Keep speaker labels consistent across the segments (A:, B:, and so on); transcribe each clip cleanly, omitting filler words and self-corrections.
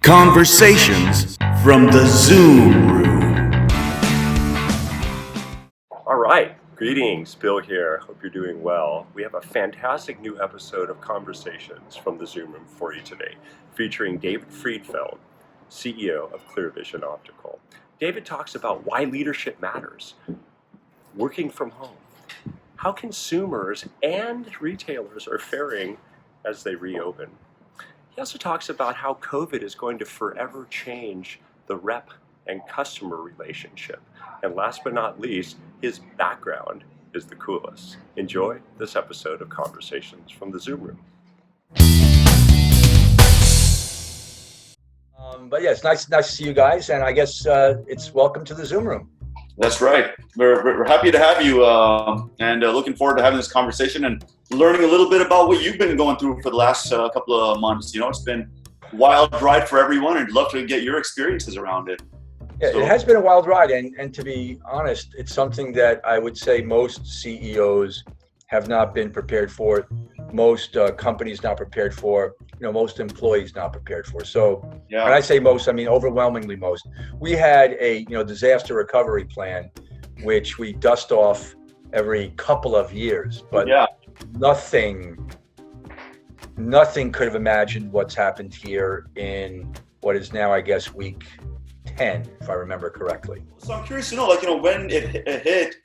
A: Conversations from the Zoom Room.
B: All right, greetings, Bill here. Hope you're doing well. We have a fantastic new episode of Conversations from the Zoom Room for you today, featuring David Friedfeld, CEO of Clearvision Optical. David talks about why leadership matters, working from home, how consumers and retailers are faring as they reopen. He also talks about how COVID is going to forever change the rep and customer relationship. And last but not least, his background is the coolest. Enjoy this episode of Conversations from the Zoom Room.
C: But yeah, it's nice to see you guys, and I guess it's welcome to the Zoom Room.
D: That's right. We're happy to have you, and looking forward to having this conversation and learning a little bit about what you've been going through for the last couple of months. You know, it's been a wild ride for everyone, and I'd love to get your experiences around it.
C: Yeah, It has been a wild ride, and to be honest, it's something that I would say most CEOs have not been prepared for, most companies not prepared for, most employees not prepared for. So when I say most, I mean overwhelmingly most. We had a disaster recovery plan, which we dust off every couple of years, but nothing could have imagined what's happened here in what is now, I guess, week 10, if I remember correctly.
D: So I'm curious to know, when it hit,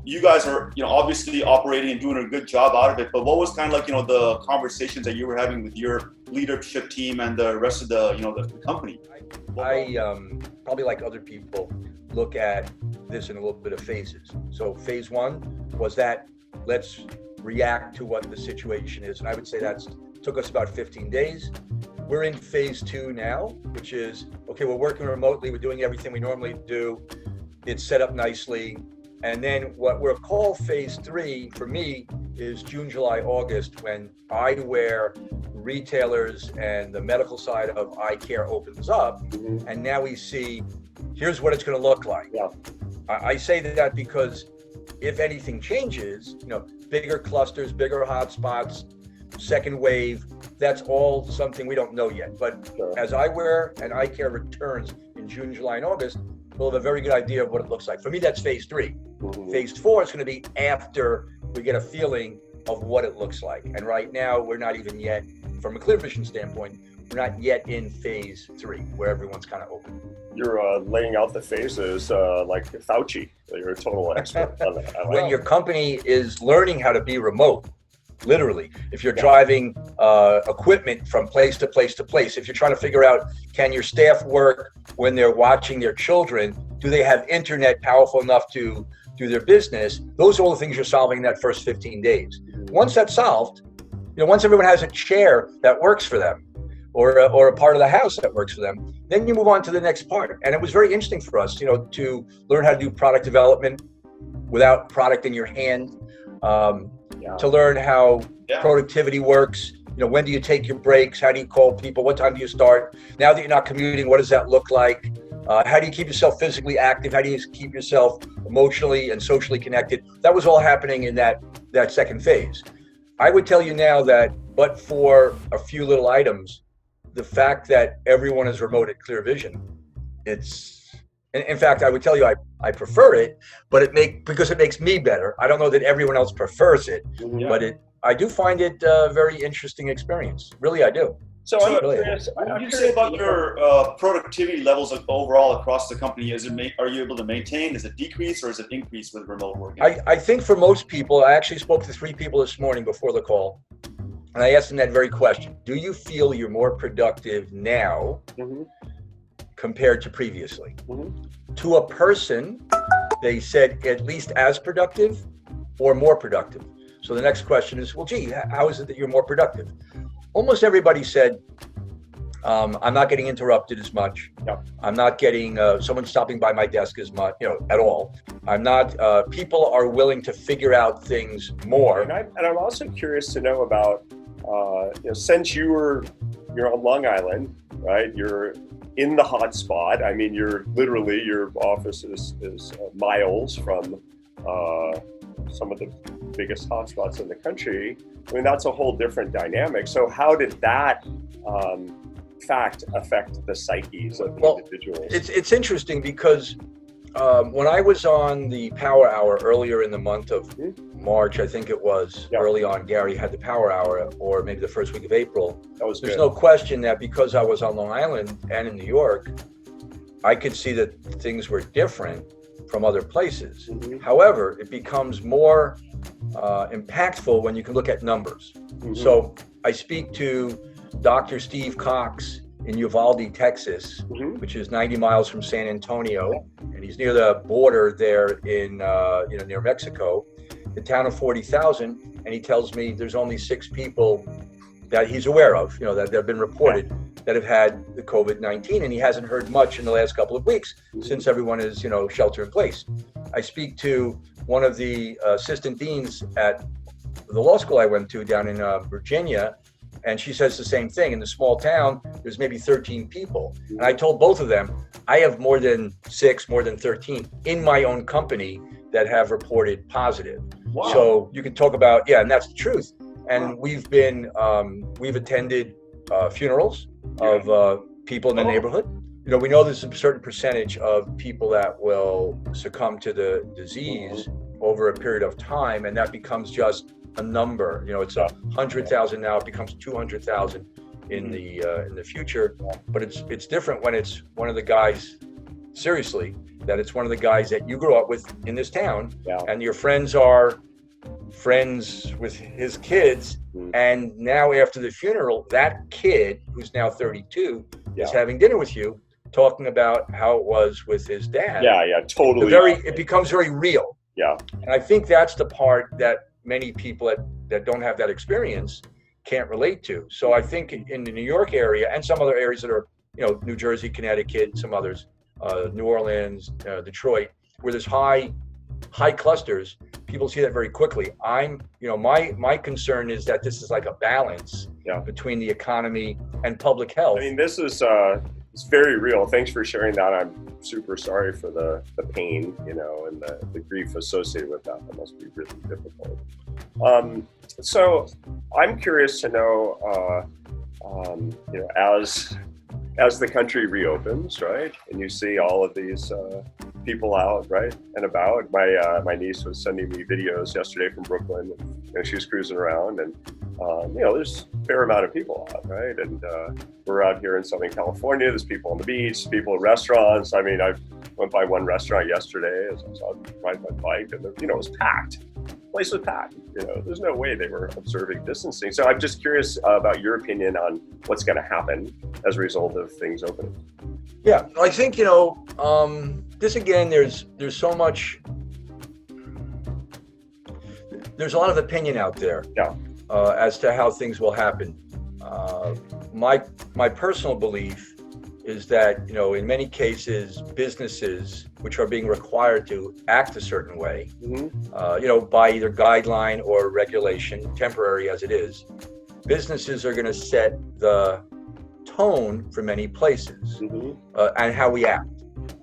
D: you guys are, obviously operating and doing a good job out of it, but what was kind of the conversations that you were having with your leadership team and the rest of the, the company?
C: I probably like other people look at this in a little bit of phases. So phase one was that let's react to what the situation is. And I would say took us about 15 days. We're in phase two now, which is, okay, we're working remotely. We're doing everything we normally do. It's set up nicely. And then what we'll call phase three for me is June, July, August, when eyewear retailers and the medical side of eye care opens up. Mm-hmm. And now we see, here's what it's going to look like. Yeah. I say that because if anything changes, bigger clusters, bigger hotspots, second wave, that's all something we don't know yet. But as eyewear and eye care returns in June, July, and August, we'll have a very good idea of what it looks like. For me, that's phase three. Mm-hmm. Phase four is going to be after we get a feeling of what it looks like. And right now, we're not even yet, from a Clearvision standpoint, we're not yet in phase three, where everyone's kind of open.
B: You're laying out the phases like Fauci. You're a total expert on that.
C: When your company is learning how to be remote, literally, if you're driving equipment from place to place to place, if you're trying to figure out, can your staff work when they're watching their children? Do they have internet powerful enough to do their business? Those are all the things you're solving in that first 15 days. Once that's solved, once everyone has a chair that works for them, or a part of the house that works for them, then you move on to the next part. And it was very interesting for us, to learn how to do product development without product in your hand, to learn how productivity works. When do you take your breaks? How do you call people? What time do you start? Now that you're not commuting, what does that look like? How do you keep yourself physically active? How do you keep yourself emotionally and socially connected? That was all happening in that second phase. I would tell you now that, but for a few little items, the fact that everyone is remote at Clearvision, in fact, I would tell you I prefer it, but because it makes me better. I don't know that everyone else prefers it, but I do find it a very interesting experience. Really, I do.
D: So I'm curious, what do you say about your productivity levels overall across the company? Are you able to maintain? Does it decrease or is it increase with remote working?
C: I think for most people, I actually spoke to 3 people this morning before the call, and I asked them that very question. Do you feel you're more productive now compared to previously? Mm-hmm. To a person, they said at least as productive or more productive. So the next question is, well, gee, how is it that you're more productive? Almost everybody said, I'm not getting interrupted as much. Yep. I'm not getting someone stopping by my desk as much, at all. I'm not, people are willing to figure out things more.
B: And I'm also curious to know about, since you're on Long Island, right? You're in the hot spot. I mean, your office is miles from some of the biggest hotspots in the country. I mean, that's a whole different dynamic. So how did that fact affect the psyches of the
C: Well,
B: individuals?
C: It's interesting because when I was on the Power Hour earlier in the month of March, I think it was, early on, Gary had the Power Hour, or maybe the first week of April.
B: That was
C: There's
B: good.
C: no question that because I was on Long Island and in New York, I could see that things were different from other places. However, it becomes more impactful when you can look at numbers. So I speak to Dr. Steve Cox in Uvalde, Texas, which is 90 miles from San Antonio, and he's near the border there in near Mexico, the town of 40,000, and he tells me there's only 6 people that he's aware of, that have been reported that have had the COVID-19, and he hasn't heard much in the last couple of weeks since everyone is, shelter in place. I speak to one of the assistant deans at the law school I went to down in Virginia, and she says the same thing. In the small town, there's maybe 13 people. And I told both of them, I have more than 6, more than 13 in my own company that have reported positive.
D: Wow.
C: So you can talk about, and that's the truth. And we've attended funerals of people in the neighborhood. We know there's a certain percentage of people that will succumb to the disease over a period of time, and that becomes just a number. It's 100,000 now, it becomes 200,000 in the future. But it's different when it's one of the guys, seriously, that it's one of the guys that you grew up with in this town, and your friends are friends with his kids, and now after the funeral, that kid who's now 32 is having dinner with you, talking about how it was with his dad.
B: Totally.
C: It becomes very real. And I think that's the part that many people that don't have that experience can't relate to. So I think in the New York area and some other areas that are, New Jersey, Connecticut, some others, New Orleans, Detroit, where there's high clusters, people see that very quickly. My concern is that this is like a balance between the economy and public health.
B: I mean, this is it's very real. Thanks for sharing that. I'm super sorry for the pain, and the grief associated with that. That must be really difficult. So I'm curious to know, as the country reopens, right, and you see all of these people out, right, and about. My niece was sending me videos yesterday from Brooklyn, and she was cruising around, and there's a fair amount of people out, right, and we're out here in Southern California. There's people on the beach, people at restaurants. I mean, I went by one restaurant yesterday as I was out riding my bike, and it was packed. The place was packed. There's no way they were observing distancing. So I'm just curious about your opinion on what's going to happen as a result of things opening.
C: Yeah, I think, this again, there's so much, there's a lot of opinion out there as to how things will happen. My personal belief is that, in many cases, businesses which are being required to act a certain way, by either guideline or regulation, temporary as it is, businesses are going to set the tone for many places and how we act.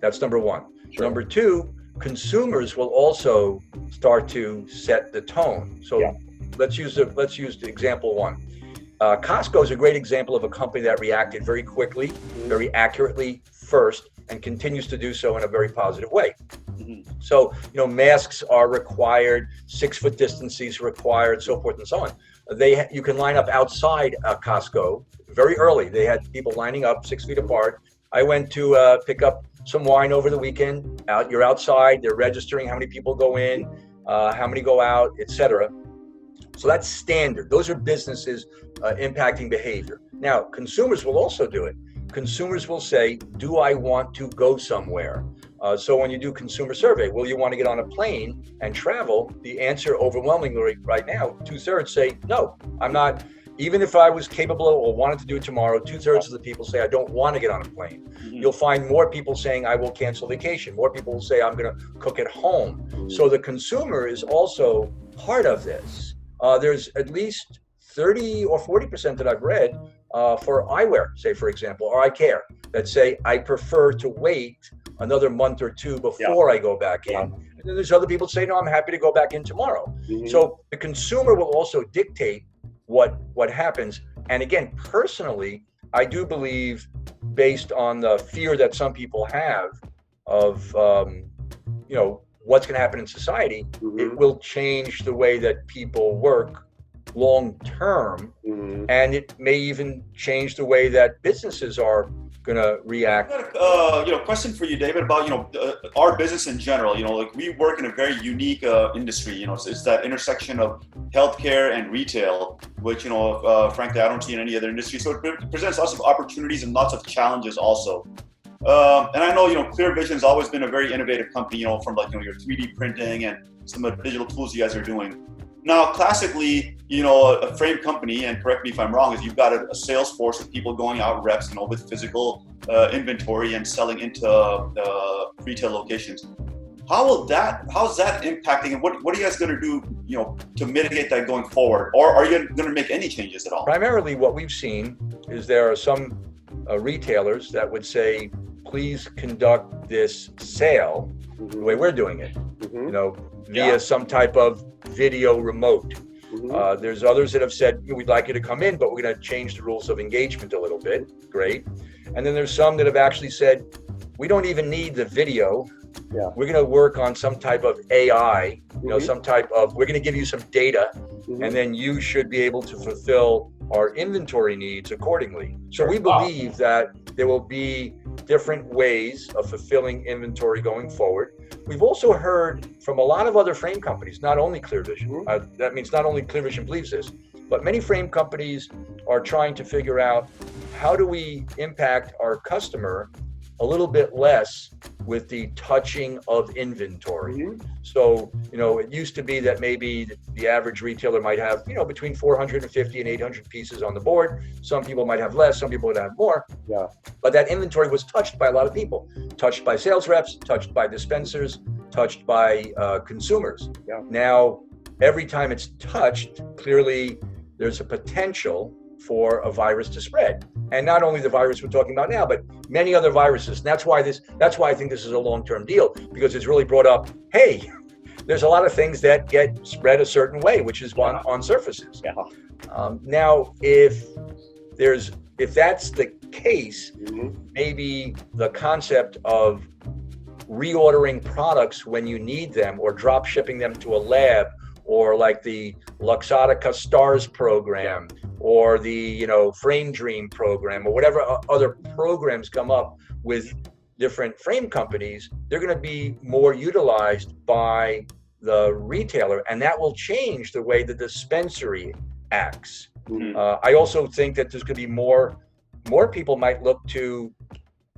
C: That's number one. Sure. Number two, consumers will also start to set the tone. So let's use the example one. Costco is a great example of a company that reacted very quickly, very accurately first, and continues to do so in a very positive way. So, masks are required, 6-foot distances required, so forth and so on. You can line up outside Costco very early. They had people lining up 6 feet apart. I went to pick up some wine over the weekend. You're outside, they're registering how many people go in, how many go out, etc. So that's standard. Those are businesses impacting behavior. Now, consumers will also do it. Consumers will say, do I want to go somewhere? So when you do consumer survey, will you want to get on a plane and travel? The answer overwhelmingly right now, 2/3 say, no, I'm not. Even if I was capable or wanted to do it tomorrow, 2/3 of the people say, I don't want to get on a plane. You'll find more people saying, I will cancel vacation. More people will say, I'm going to cook at home. So the consumer is also part of this. There's at least 30 or 40% that I've read for eyewear, say, for example, or eye care, that say, I prefer to wait another month or two before I go back in. And then there's other people say, no, I'm happy to go back in tomorrow. So the consumer will also dictate what happens. And again, personally, I do believe, based on the fear that some people have of, what's going to happen in society, it will change the way that people work long term, and it may even change the way that businesses are going to react.
D: I've got a question for you, David, about our business in general. Like we work in a very unique industry. It's that intersection of healthcare and retail, which frankly I don't see in any other industry. So it presents lots of opportunities and lots of challenges also. And I know Clearvision has always been a very innovative company. From your 3D printing and some of the digital tools you guys are doing. Now, classically, a frame company, and correct me if I'm wrong, is you've got a sales force of people going out reps, with physical inventory and selling into retail locations. How's that impacting, and what are you guys going to do, to mitigate that going forward? Or are you going to make any changes at all?
C: Primarily, what we've seen is there are some retailers that would say, please conduct this sale the way we're doing it, via some type of video remote. There's others that have said, we'd like you to come in, but we're going to change the rules of engagement a little bit. Great. And then there's some that have actually said, we don't even need the video. We're going to work on some type of AI, we're going to give you some data, and then you should be able to fulfill our inventory needs accordingly. So we believe that there will be different ways of fulfilling inventory going forward. We've also heard from a lot of other frame companies, not only Clearvision. That means not only Clearvision believes this, but many frame companies are trying to figure out, how do we impact our customer a little bit less with the touching of inventory. So, it used to be that maybe the average retailer might have, between 450 and 800 pieces on the board. Some people might have less, some people would have more. But that inventory was touched by a lot of people, touched by sales reps, touched by dispensers, touched by consumers. Now, every time it's touched, clearly there's a potential for a virus to spread. And not only the virus we're talking about now, but many other viruses. And that's why I think this is a long-term deal, because it's really brought up, hey, there's a lot of things that get spread a certain way, which is on surfaces. Now, if that's the case, maybe the concept of reordering products when you need them, or drop shipping them to a lab, or like the Luxottica STARS program, or the Frame Dream program, or whatever other programs come up with different frame companies, they're going to be more utilized by the retailer, and that will change the way the dispensary acts. I also think that there's going to be more people might look to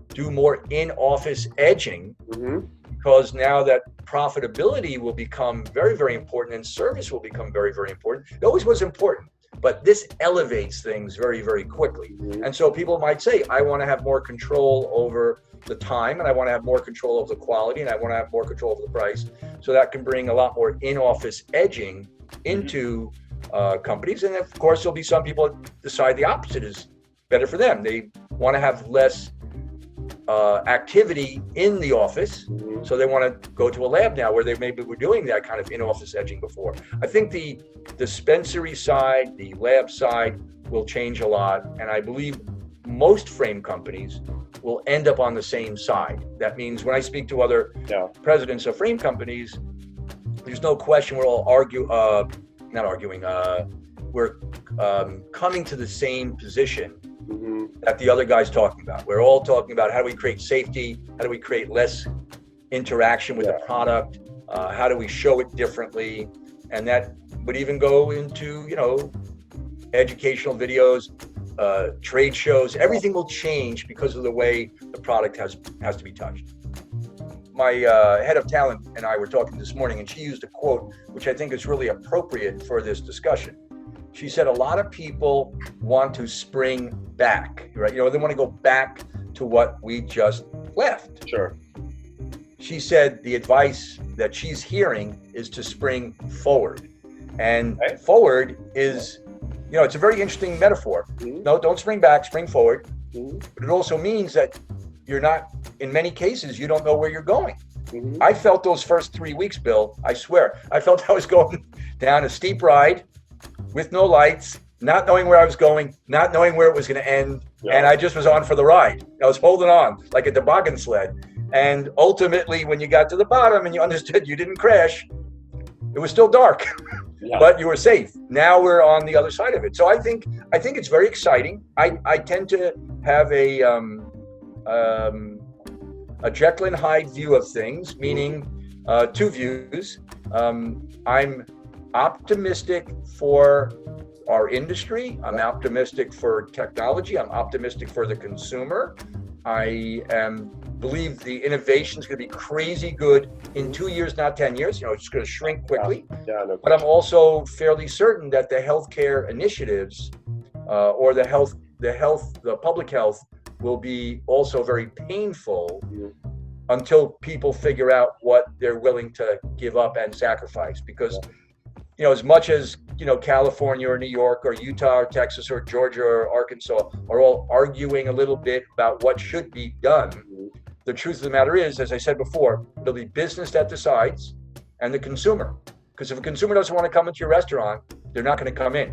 C: do more in-office edging, because now that profitability will become very, very important, and service will become very, very important. It always was important, but this elevates things very, very quickly. And so people might say, I want to have more control over the time, and I want to have more control over the quality, and I want to have more control over the price. So that can bring a lot more in-office edging into companies. And of course, there'll be some people that decide the opposite is better for them. They want to have less activity in the office, so they want to go to a lab now, where they maybe were doing that kind of in-office edging before. I think the dispensary side, the lab side will change a lot, and I believe most frame companies will end up on the same side. That means when I speak to other presidents of frame companies, there's no question we're all we're coming to the same position that the other guy's talking about. We're all talking about, how do we create safety? How do we create less interaction with the product? How do we show it differently? And that would even go into, educational videos, trade shows. Everything will change because of the way the product has to be touched. My head of talent and I were talking this morning, and she used a quote, which I think is really appropriate for this discussion. She said, a lot of people want to spring back, right? They want to go back to what we just left.
B: Sure.
C: She said the advice that she's hearing is to spring forward. And forward is, it's a very interesting metaphor. No, don't spring back, spring forward. But it also means that you're not, in many cases, you don't know where you're going. I felt those first 3 weeks, Bill, I swear, I felt I was going down a steep ride with no lights, not knowing where I was going, not knowing where it was going to end.
B: Yeah.
C: And I just was on for the ride. I was holding on like a toboggan sled. And ultimately, when you got to the bottom and you understood you didn't crash, it was still dark,
B: Yeah.
C: but you were safe. Now we're on the other side of it. So I think it's very exciting. I tend to have a Jekyll and Hyde view of things, meaning two views. I'm optimistic for our industry. I'm optimistic for technology. I'm optimistic for the consumer. I believe the innovation is going to be crazy good in 2 years, not 10 years. You know, it's going to shrink quickly.
B: Yeah, no
C: But I'm also fairly certain that the healthcare initiatives or the public health will be also very painful until people figure out what they're willing to give up and sacrifice. Because, you know, as much as, you know, California or New York or Utah or Texas or Georgia or Arkansas are all arguing a little bit about what should be done, the truth of the matter is, as I said before, it'll be business that decides and the consumer. Because if a consumer doesn't want to come into your restaurant, they're not going to come in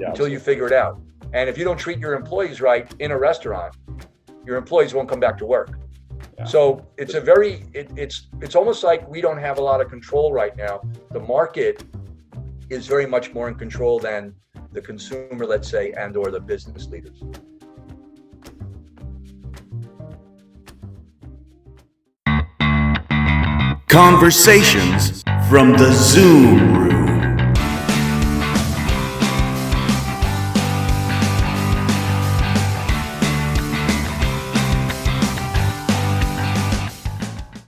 C: until you figure it out. And if you don't treat your employees right in a restaurant, your employees won't come back to work.
B: Yeah.
C: So it's it's almost like we don't have a lot of control right now. The market is very much more in control than the consumer, let's say, and or the business leaders.
A: Conversations from the Zoom Room.